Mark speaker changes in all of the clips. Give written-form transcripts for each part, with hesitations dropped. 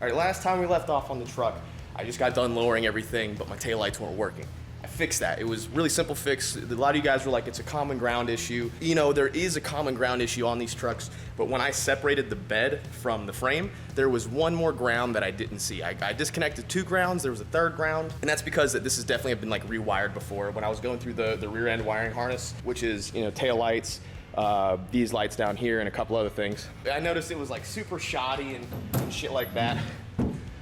Speaker 1: All right, last time we left off on the truck, I just got done lowering everything, but my taillights weren't working. I fixed that. It was really simple fix. A lot of you guys were like, it's a common ground issue. You know, there is a common ground issue on these trucks, but when I separated the bed from the frame, there was one more ground that I didn't see. I disconnected 2 grounds, there was a 3rd ground, and that's because this has definitely been like rewired before. When I was going through the rear end wiring harness, which is, you know, tail lights, these lights down here and a couple other things, I noticed it was like super shoddy and shit like that.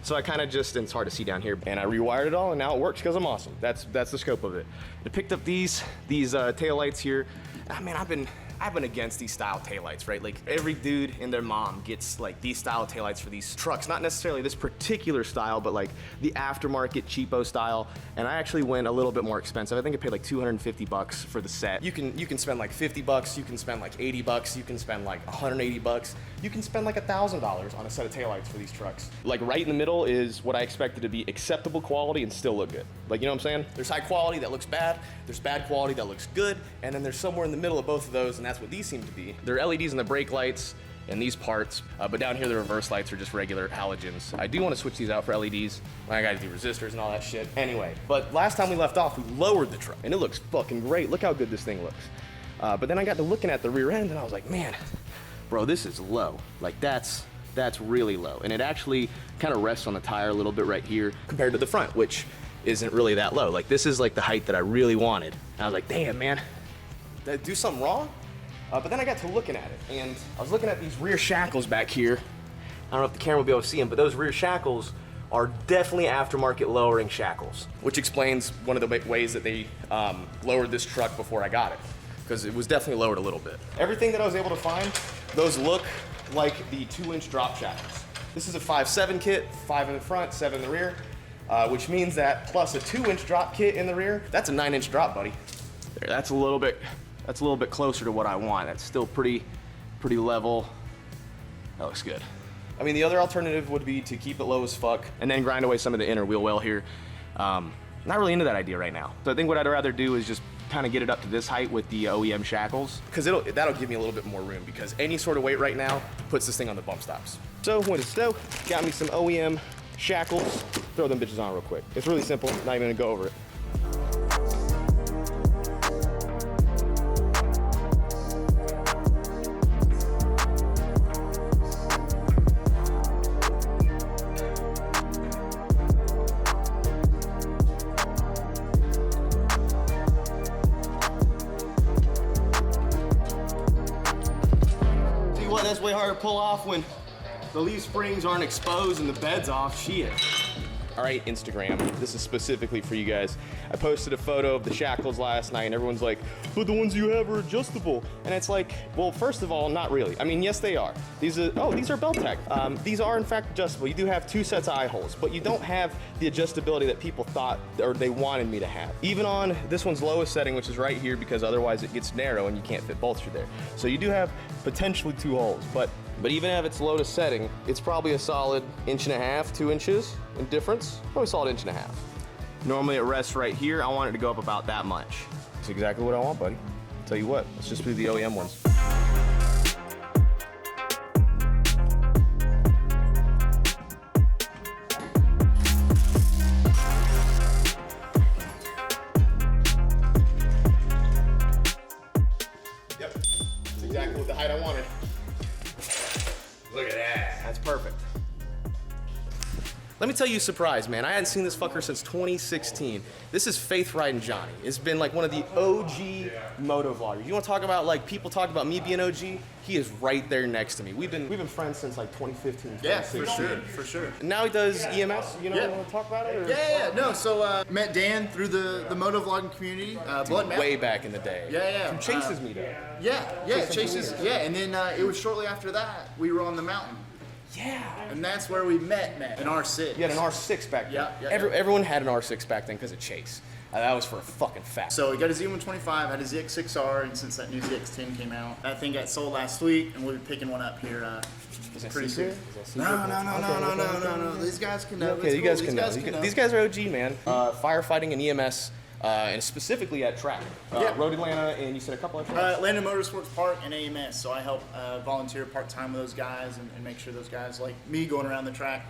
Speaker 1: So I kind of just, and it's hard to see down here, and I rewired it all, and now it works because I'm awesome. That's the scope of it. I picked up these tail lights here. I mean, I've been against these style taillights, right? Like every dude and their mom gets like these style taillights for these trucks. Not necessarily this particular style, but like the aftermarket cheapo style. And I actually went a little bit more expensive. I think I paid like 250 bucks for the set. You can spend like 50 bucks, you can spend like 80 bucks, you can spend like 180 bucks. You can spend like $1,000 on a set of taillights for these trucks. Like right in the middle is what I expected to be acceptable quality and still look good. Like, you know what I'm saying? There's high quality that looks bad, there's bad quality that looks good, and then there's somewhere in the middle of both of those, and that's what these seem to be. There are LEDs in the brake lights and these parts, but down here the reverse lights are just regular halogens. I do want to switch these out for LEDs. I gotta do resistors and all that shit. Anyway, but last time we left off, we lowered the truck, and it looks fucking great. Look how good this thing looks. But then I got to looking at the rear end, and I was like, man, bro, this is low. Like that's really low. And it actually kind of rests on the tire a little bit right here compared to the front, which isn't really that low. Like this is like the height that I really wanted. And I was like, damn, man, did I do something wrong? But then I got to looking at it, and I was looking at these rear shackles back here. I don't know if the camera will be able to see them, but those rear shackles are definitely aftermarket lowering shackles, which explains one of the ways that they lowered this truck before I got it, because it was definitely lowered a little bit. Everything that I was able to find, those look like the 2-inch drop shackles. This is a 5.7 kit, 5 in the front, 7 in the rear, which means that plus a 2-inch drop kit in the rear, that's a 9-inch drop, buddy. There, that's a little bit closer to what I want. That's still pretty level. That looks good. I mean, the other alternative would be to keep it low as fuck and then grind away some of the inner wheel well here. Not really into that idea right now. So I think what I'd rather do is just kind of get it up to this height with the OEM shackles, because that'll give me a little bit more room, because any sort of weight right now puts this thing on the bump stops. So when it's snow, got me some OEM shackles. Throw them bitches on real quick. It's really simple, not even gonna go over it. That's way harder to pull off when the leaf springs aren't exposed and the bed's off. Shit. All right, Instagram, this is specifically for you guys. I posted a photo of the shackles last night, and everyone's like, but the ones you have are adjustable. And it's like, well, first of all, not really. I mean, yes, they are. These are Beltec. These are in fact adjustable. You do have 2 sets of eye holes, but you don't have the adjustability that people thought or they wanted me to have. Even on this one's lowest setting, which is right here, because otherwise it gets narrow and you can't fit bolts through there. So you do have potentially 2 holes, but even at its lowest setting, it's probably a solid 1.5 inches, 2 inches in difference. Probably a solid 1.5 inches. Normally it rests right here. I want it to go up about that much. That's exactly what I want, buddy. Tell you what, let's just do the OEM ones. Yep, that's exactly what the height I wanted. Look at that. That's perfect. Let me tell you a surprise, man. I hadn't seen this fucker since 2016. This is Faith Riding Johnny. It's been like one of the OG moto vloggers. You want to talk about like people talk about me being OG? He is right there next to me. We've been friends since like 2015.
Speaker 2: Yeah, for sure.
Speaker 1: And now he does EMS. You want to talk about it? Or?
Speaker 2: Yeah. No. So met Dan through the moto vlogging community.
Speaker 1: Way back in the day.
Speaker 2: Yeah.
Speaker 1: From Chase's meetup.
Speaker 2: Yeah. Chase's. Yeah, and then it was shortly after that we were on the mountain.
Speaker 1: Yeah.
Speaker 2: And that's where we met an R6.
Speaker 1: You had an R6 back then.
Speaker 2: Yeah.
Speaker 1: Everyone had an R6 back then because of Chase. That was for a fucking fact.
Speaker 2: So we got a Z125, had a ZX6R, and since that new ZX10 came out, that thing got sold last week, and we'll be picking one up here pretty soon. No. These guys can know.
Speaker 1: Okay, you guys can know. These guys are OG, man. Firefighting and EMS and specifically at track.
Speaker 2: Yeah.
Speaker 1: Road Atlanta, and you said a couple of tracks?
Speaker 2: Atlanta Motorsports Park and AMS. So I help volunteer part-time with those guys and make sure those guys, like me going around the track,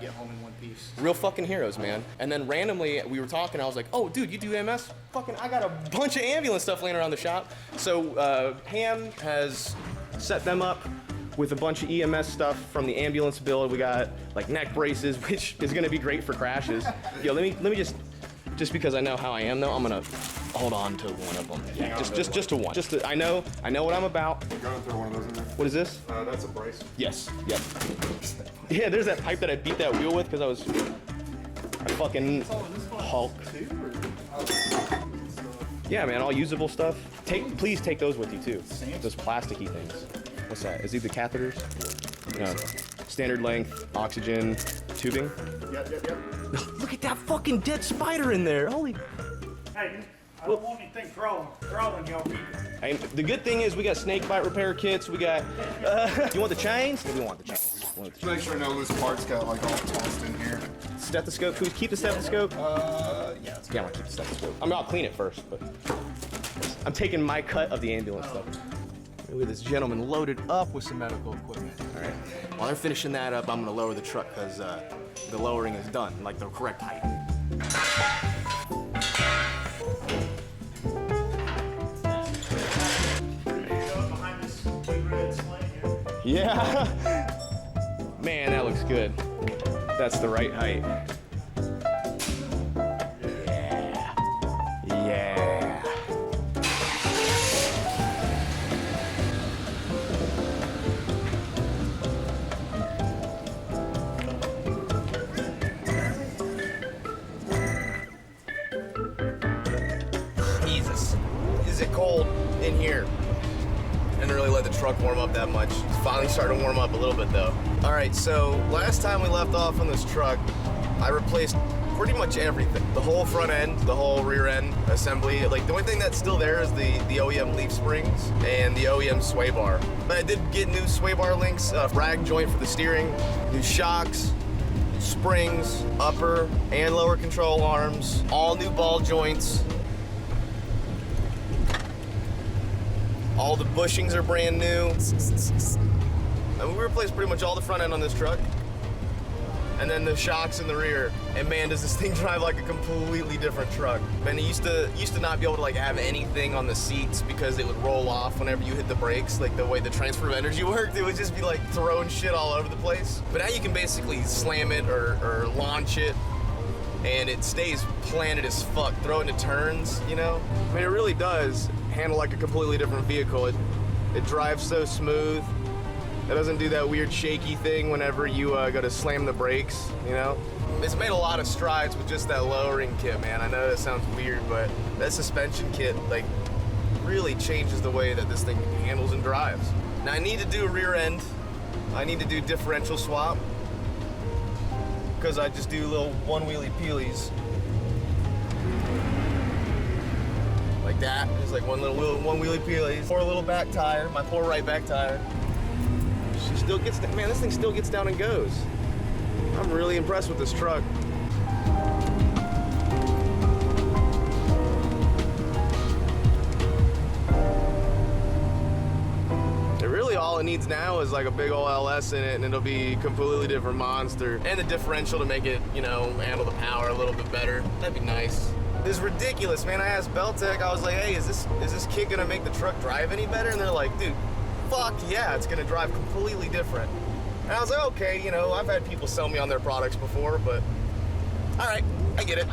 Speaker 2: get home in one piece.
Speaker 1: Real fucking heroes, man. And then randomly, we were talking, I was like, oh, dude, you do MS? Fucking, I got a bunch of ambulance stuff laying around the shop. So Pam has set them up with a bunch of EMS stuff from the ambulance build. We got like neck braces, which is gonna be great for crashes. Yo, let me just because I know how I am though, I'm gonna hold on to one of them. Yeah, just to one. I know what I'm about.
Speaker 3: Go and throw one of those in there.
Speaker 1: What is this?
Speaker 3: That's a brace.
Speaker 1: Yes, yep. Yeah, there's that pipe that I beat that wheel with because I fucking Hulk. Yeah, man, all usable stuff. Please take those with you too. Those plasticky things. What's that? Is these the catheters? No. Standard length, oxygen, tubing.
Speaker 2: Yep.
Speaker 1: Look at that fucking dead spider in there. Holy.
Speaker 4: Hey, I don't want anything crawling, y'all keep it.
Speaker 1: Hey, the good thing is we got snake bite repair kits. We got. You want the chains? We want the chains.
Speaker 3: Make sure no loose parts got like all tossed in here.
Speaker 1: Stethoscope. Can we keep the stethoscope?
Speaker 3: Yeah.
Speaker 1: Yeah, I'll keep the stethoscope. I mean, I'll clean it first, but I'm taking my cut of the ambulance stuff. Look at this gentleman loaded up with some medical equipment. All right. While they're finishing that up, I'm gonna lower the truck because the lowering is done, like the correct height.
Speaker 2: Behind this big red sled here.
Speaker 1: Yeah. Man, that looks good. That's the right height. Yeah. Jesus. Is it cold in here? Didn't really let the truck warm up that much. It's finally starting to warm up a little bit though. All right, so last time we left off on this truck, I replaced pretty much everything. The whole front end, the whole rear end assembly. Like the only thing that's still there is the OEM leaf springs and the OEM sway bar. But I did get new sway bar links, rag joint for the steering, new shocks, springs, upper and lower control arms, all new ball joints. All the bushings are brand new. I mean, we replaced pretty much all the front end on this truck. And then the shocks in the rear. And man, does this thing drive like a completely different truck. Man, it used to not be able to like have anything on the seats because it would roll off whenever you hit the brakes, like the way the transfer of energy worked. It would just be like throwing shit all over the place. But now you can basically slam it or launch it and it stays planted as fuck. Throw it into turns, you know? I mean, it really does handle like a completely different vehicle. It drives so smooth. It doesn't do that weird shaky thing whenever you go to slam the brakes, you know? It's made a lot of strides with just that lowering kit, man. I know that sounds weird, but that suspension kit, like, really changes the way that this thing handles and drives. Now, I need to do a rear end. I need to do differential swap because I just do little one wheelie peelies. Like that, just like one wheelie peelies. Poor little back tire, my poor right back tire. She still gets, man, this thing still gets down and goes. I'm really impressed with this truck. Really all it needs now is like a big old LS in it and it'll be a completely different monster. And the differential to make it, you know, handle the power a little bit better. That'd be nice. This is ridiculous, man. I asked Beltec, I was like, hey, is this kit gonna make the truck drive any better? And they're like, dude, fuck yeah, it's gonna drive completely different. And I was like, okay, you know, I've had people sell me on their products before, but all right, I get it.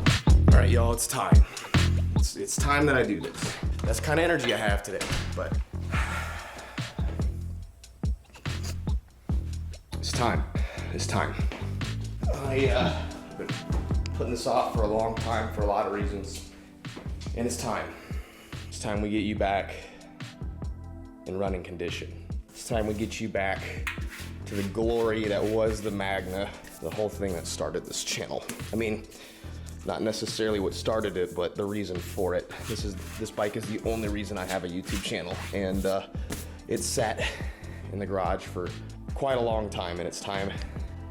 Speaker 1: All right, y'all, it's time. It's time that I do this. That's the kind of energy I have today, but it's time. It's time. I've been putting this off for a long time for a lot of reasons, and it's time. It's time we get you back in running condition. It's time we get you back to the glory that was the Magna, the whole thing that started this channel. I mean, not necessarily what started it, but the reason for it. This bike is the only reason I have a YouTube channel, and it's sat in the garage for quite a long time, and it's time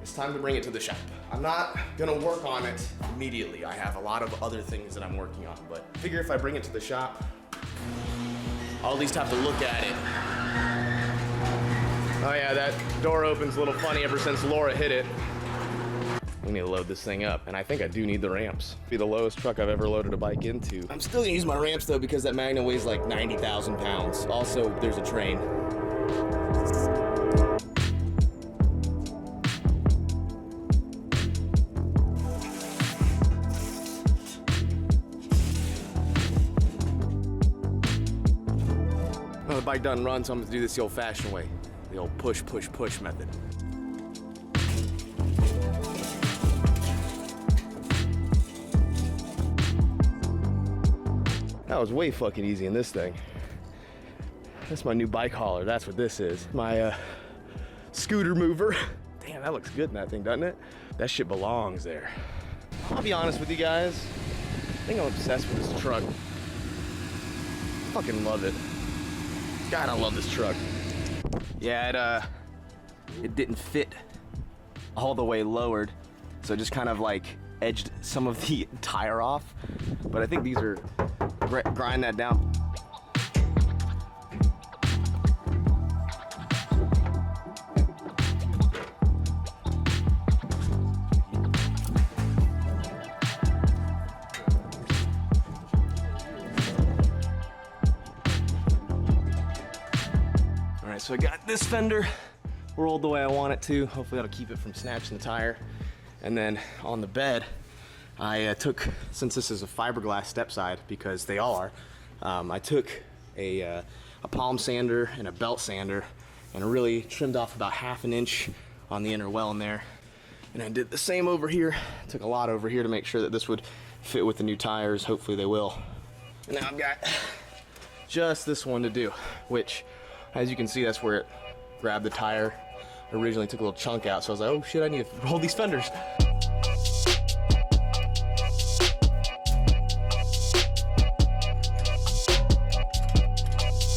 Speaker 1: it's time to bring it to the shop. I'm not gonna work on it immediately. I have a lot of other things that I'm working on, but I figure if I bring it to the shop, I'll at least have to look at it. Oh yeah, that door opens a little funny ever since Laura hit it. We need to load this thing up, and I think I do need the ramps. Be the lowest truck I've ever loaded a bike into. I'm still gonna use my ramps though because that Magna weighs like 90,000 pounds. Also, there's a train. Well, the bike doesn't run, so I'm gonna do this the old-fashioned way. The old push, push, push method. That was way fucking easy in this thing. That's my new bike hauler. That's what this is. My scooter mover. Damn, that looks good in that thing, doesn't it? That shit belongs there. I'll be honest with you guys. I think I'm obsessed with this truck. Fucking love it. God, I love this truck. Yeah, it didn't fit all the way lowered, so it just kind of like edged some of the tire off. But I think these are grind that down. All right, so I got this fender rolled the way I want it to. Hopefully that'll keep it from snatching the tire. And then on the bed, I took, since this is a fiberglass step side, because they all are, I took a palm sander and a belt sander and really trimmed off about ½ inch on the inner well in there. And I did the same over here. Took a lot over here to make sure that this would fit with the new tires. Hopefully they will. And now I've got just this one to do, which, as you can see, that's where it grabbed the tire. I originally took a little chunk out, so I was like, oh shit, I need to roll these fenders.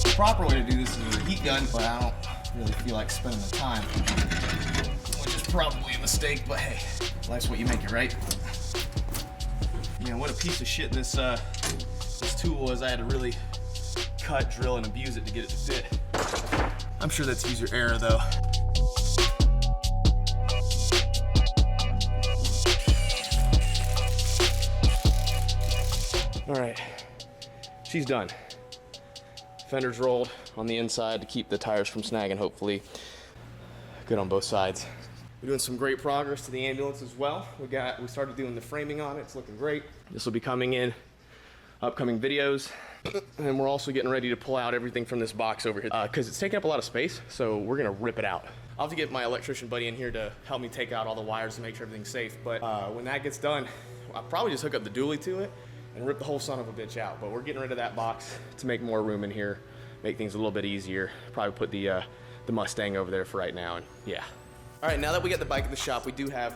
Speaker 1: The proper way to do this is with a heat gun, but I don't really feel like spending the time, which is probably a mistake, but hey, life's what you make it, right? Man, what a piece of shit this tool was. I had to really cut, drill, and abuse it to get it to fit. I'm sure that's user error though. All right, she's done. Fenders rolled on the inside to keep the tires from snagging, hopefully. Good on both sides. We're doing some great progress to the ambulance as well. We started doing the framing on it, it's looking great. This will be coming in upcoming videos. And we're also getting ready to pull out everything from this box over here because it's taking up a lot of space, so we're gonna rip it out. I'll have to get my electrician buddy in here to help me take out all the wires to make sure everything's safe, but when that gets done, I'll probably just hook up the dually to it and rip the whole son of a bitch out. But we're getting rid of that box to make more room in here, make things a little bit easier. Probably put the Mustang over there for right now, and yeah. All right, now that we got the bike at the shop, we do have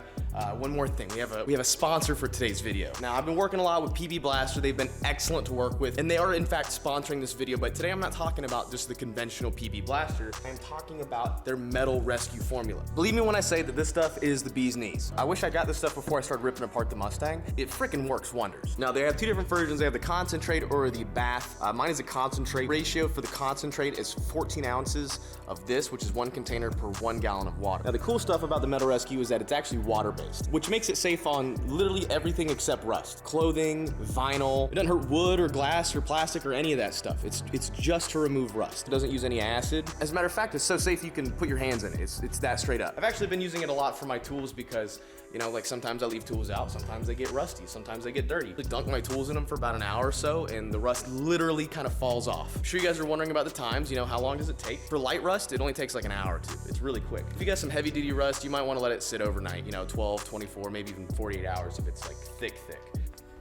Speaker 1: one more thing. We have a sponsor for today's video. Now, I've been working a lot with PB Blaster. They've been excellent to work with, and they are in fact sponsoring this video, but today I'm not talking about just the conventional PB Blaster. I'm talking about their metal rescue formula. Believe me when I say that this stuff is the bee's knees. I wish I got this stuff before I started ripping apart the Mustang. It freaking works wonders. Now, they have two different versions. They have the concentrate or the bath. Mine is a concentrate. Ratio for the concentrate is 14 ounces of this, which is 1 container per 1 gallon of water. Now, the cool stuff about the Metal Rescue is that it's actually water-based, which makes it safe on literally everything except rust. Clothing, vinyl, it doesn't hurt wood or glass or plastic or any of that stuff. It's just to remove rust. It doesn't use any acid. As a matter of fact, it's so safe you can put your hands in it. It's that straight up. I've actually been using it a lot for my tools because, you know, like sometimes I leave tools out, sometimes they get rusty, sometimes they get dirty. I dunk my tools in them for about an hour or so and the rust literally kind of falls off. I'm sure you guys are wondering about the times, you know, how long does it take? For light rust, it only takes like an hour or two. It's really quick. If you got some heavy duty rust, you might want to let it sit overnight, you know, 12, 24, maybe even 48 hours if it's like thick.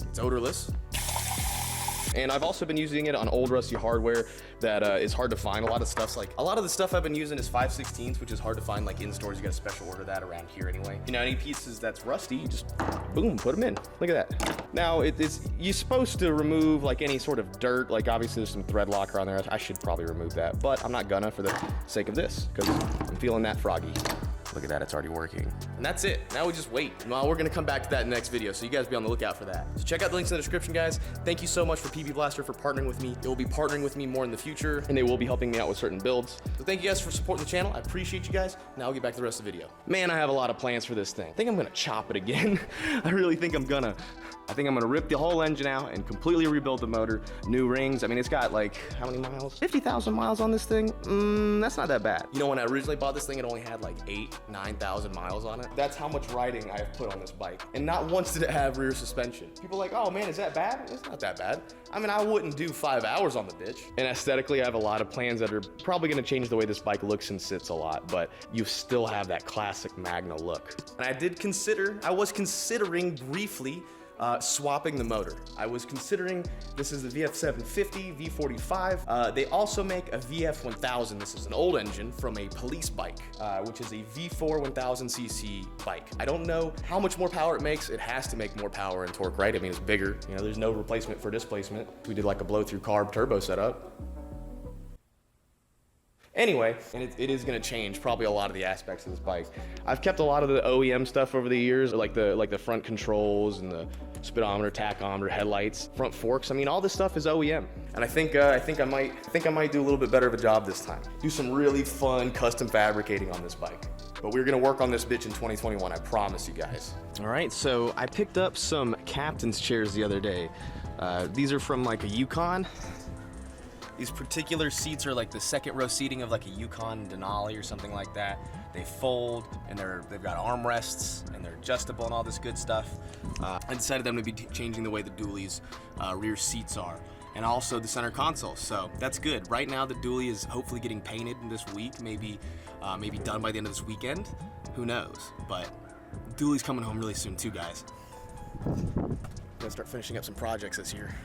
Speaker 1: It's odorless. And I've also been using it on old rusty hardware that is hard to find. A lot of the stuff I've been using is 5/16, which is hard to find like in stores. You gotta special order that around here anyway. You know, any pieces that's rusty, you just boom, put them in. Look at that. Now you're supposed to remove like any sort of dirt. Like obviously there's some thread locker on there. I should probably remove that, but I'm not gonna for the sake of this because I'm feeling that froggy. Look at that, it's already working. And that's it. Now we just wait. Well, we're gonna come back to that next video, so you guys be on the lookout for that. So check out the links in the description, guys. Thank you so much for PB Blaster for partnering with me. They will be partnering with me more in the future, and they will be helping me out with certain builds. So thank you guys for supporting the channel. I appreciate you guys. Now I'll get back to the rest of the video. Man, I have a lot of plans for this thing. I think I'm gonna chop it again. I really think I'm gonna rip the whole engine out and completely rebuild the motor. New rings. I mean, it's got like, how many miles? 50,000 miles on this thing. That's not that bad. You know, when I originally bought this thing, it only had like 9,000 miles on it. That's how much riding I have put on this bike. And not once did it have rear suspension. People are like, oh man, is that bad? It's not that bad. I mean, I wouldn't do 5 hours on the bitch. And aesthetically, I have a lot of plans that are probably gonna change the way this bike looks and sits a lot, but you still have that classic Magna look. And I was considering briefly swapping the motor. I was considering, this is the VF750, V45. They also make a VF1000. This is an old engine from a police bike, which is a V4 1000cc bike. I don't know how much more power it makes. It has to make more power and torque, right? I mean, it's bigger. You know, there's no replacement for displacement. We did like a blow-through carb turbo setup. Anyway, and it is gonna change probably a lot of the aspects of this bike. I've kept a lot of the OEM stuff over the years, like the front controls and the speedometer, tachometer, headlights, front forks. I mean, all this stuff is OEM. And I think I might do a little bit better of a job this time. Do some really fun custom fabricating on this bike. But we're gonna work on this bitch in 2021, I promise you guys. All right, so I picked up some captain's chairs the other day. These are from like a Yukon. These particular seats are like the second row seating of like a Yukon Denali or something like that. They fold and they've got armrests and they're adjustable and all this good stuff. I decided I'm gonna be changing the way the dually's rear seats are and also the center console. So that's good. Right now the dually is hopefully getting painted in this week, maybe done by the end of this weekend. Who knows? But dually's coming home really soon too, guys. I'm gonna start finishing up some projects this year.